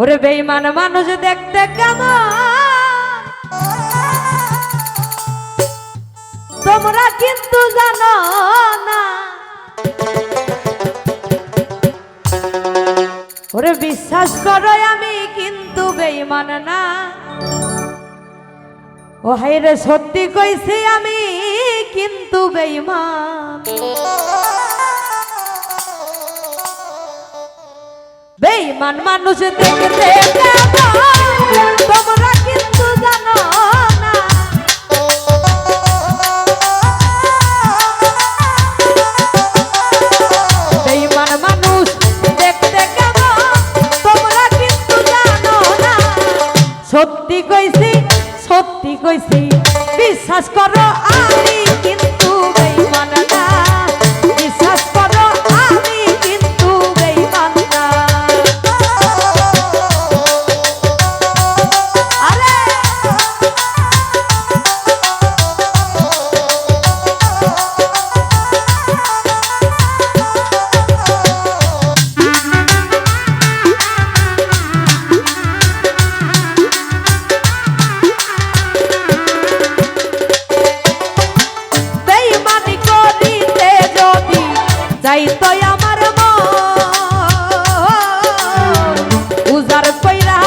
ওরে বেঈমান মানুষ দেখতে কেমন তোমরা কিন্তু জানো না। ওরে বিশ্বাস করো আমি কিন্তু বেঈমান না। ও হায় রে সত্যি কইছি আমি কিন্তু বেঈমান। বেঈমান মানুষ দেখতে কেমন তোমরা কিন্তু জানো না। বেঈমান মানুষ দেখতে কেমন তোমরা কিন্তু জানো না। সত্যি কইছি বিশ্বাস করো আমি কিন্তু বেঈমান না। বিশ্বাস করো আমি কিন্তু বেঈমান না। যাইতো আমার মন উজাড় কইরা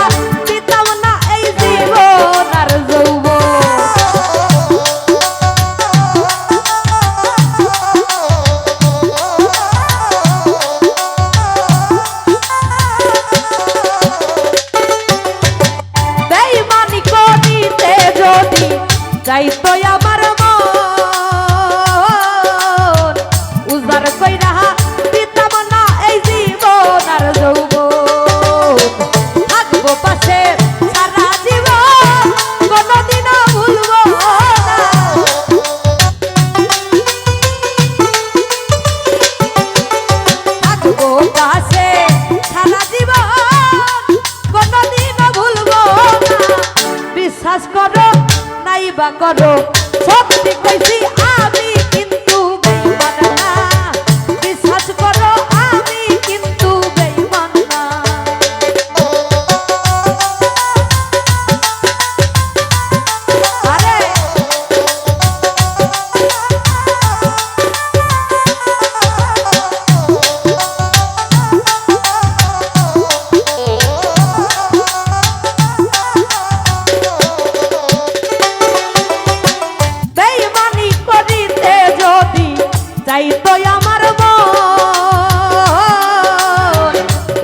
দিতাম না এই জীবন আর যৌবন। বেঈমানি করিতে যদি যাইতো আমার মন উজাড় কইরা দিতাম না এই জীবন আর যৌবন। থাকবো পাশে সারা জীবন কোনদিনও ভুলবো না। থাকবো পাশে সারা জীবন কোনদিনও ভুলবো না। বিশ্বাস করো নাই বা করো সত্যি কইছি আমি কিন্তু বেঈমান না। বিশ্বাস করো আমি কিন্তু বেঈমান না। আরে বেঈমানি করিতে যদি যাইতো আমার মন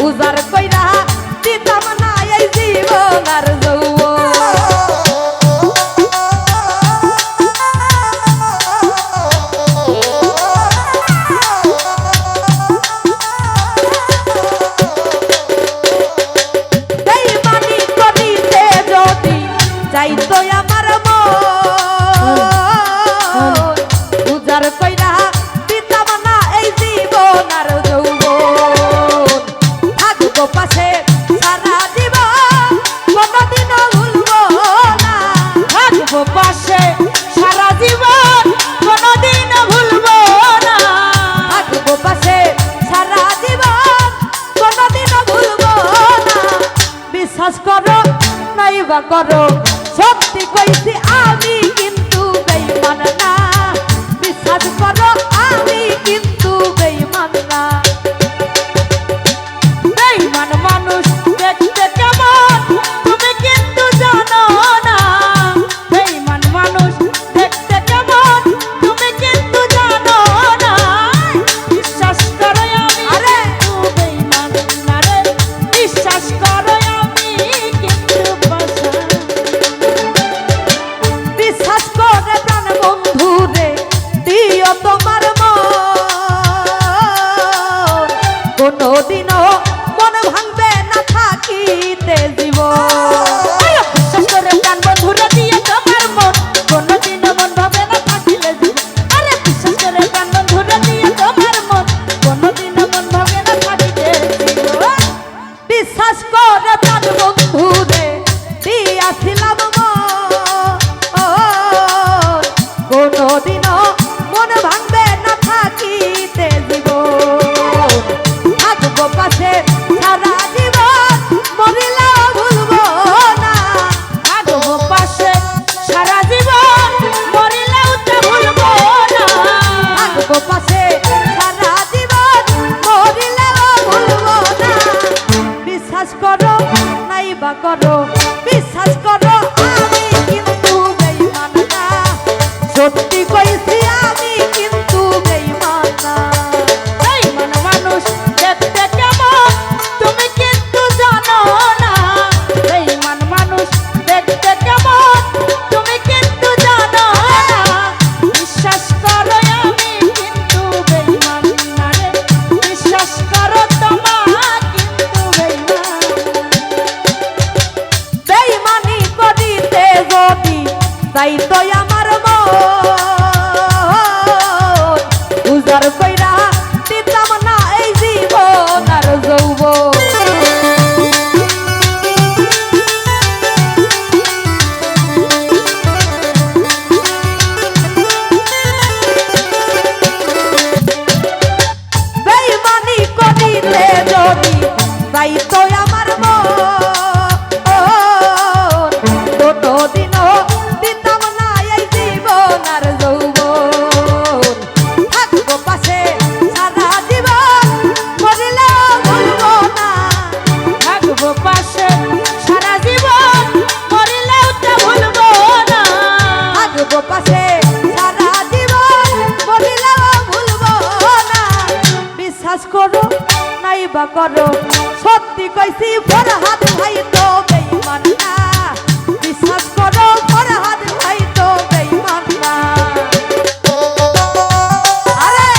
উজাড় কইরা দিতাম না এই জীবন আর যৌবন। বেঈমানি করিতে যদি যাইতো আমার মন উজাড় কইরা দিতাম না এই জীবন আর যৌবন। থাকবো পাশে সারা জীবন কোনদিনও ভুলবো না। থাকবো পাশে সারা জীবন কোনদিনও ভুলবো না। থাকবো পাশে সারা জীবন কোনদিনও ভুলবো না। বিশ্বাস করো নাই বা করো সত্যি কইছি আমি কিন্তু বেঈমান না। বিশ্বাস করো আমি কিন্তু বেঈমান না। বেঈমান মানুষ দেখতে কেমন তুমি কিন্তু জানো না। বেঈমান মানুষ দেখতে কেমন তুমি কিন্তু জানো না। বিশ্বাস করো আমি কিন্তু বেঈমান না রে। বিশ্বাস করো আমি কিন্তু বিশ্বাস করে প্রাণ বন্ধু রে দিও তোমার মন। কোনদিনও মন ভাঙবে না থাকিতে জীবন। বিশ্বাস করে প্রাণ বন্ধু রে দিও তোমার মন। কোনদিনও মন ভাঙবে না থাকিলে জীবন। আরে বিশ্বাস করে প্রাণ বন্ধু রে দিও তোমার মন। কোনদিনও মন ভাঙবে না থাকিতে জীবন। বিশ্বাস করে প্রাণ বন্ধু রে দিয়াছিলাম কোনদিনও মন ভাঙবে না থাকিতে জীবন। থাকবো পাশে করো তোমা কিন্তু বেইমানি করিতে যদি যাইতো আমার মন উজাড় কইরা দিতাম না এই জীবন আর যৌবন। বেইমানি করিতে যদি যাইতো আমার মন দিনও দিতাম না এই জীবন আর যৌবন। থাকবো পাশে সারা জীবন মরিলেও ভুলবো না, থাকবো পাশে সারা জীবন মরিলেও তো ভুলবো না, থাকবো পাশে সারা জীবন মরিলেও ভুলবো না। বিশ্বাস করো নাই বা করো সত্যি কইছি ফরহাদ ভাই তো বেঈমান না, বিশ্বাস করো ফরহাদ ভাই তো বেঈমান না। আরে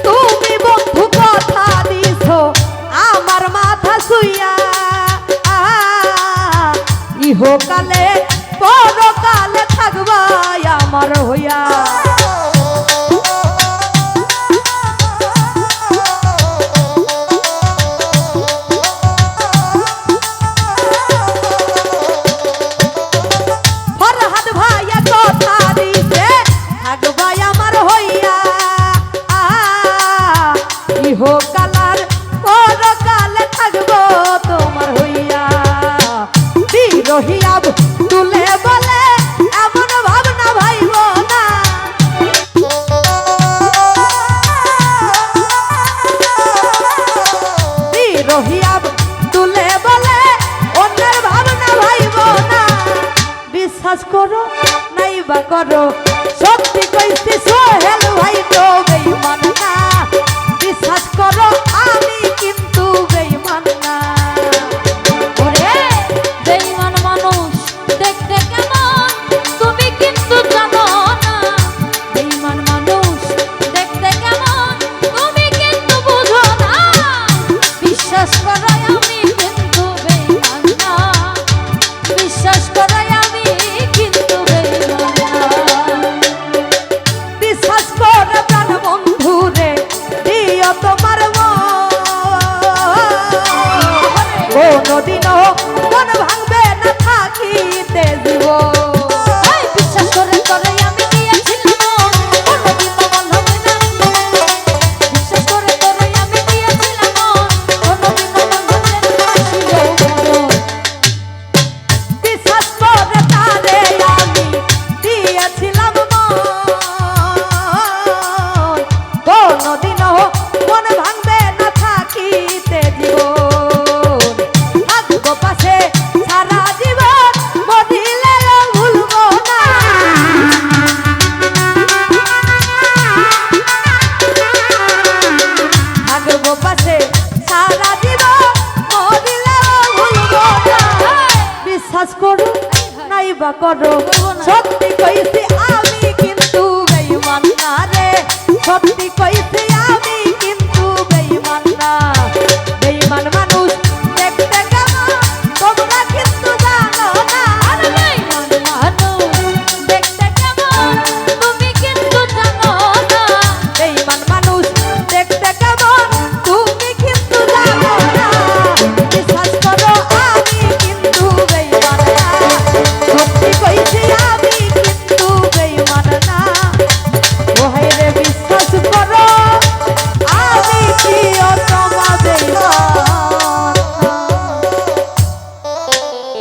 তুমি বন্ধু কথা দিছো আমার মাথা শুইয়া, ইহকালে পরকালে থাকবা আমার হইয়া।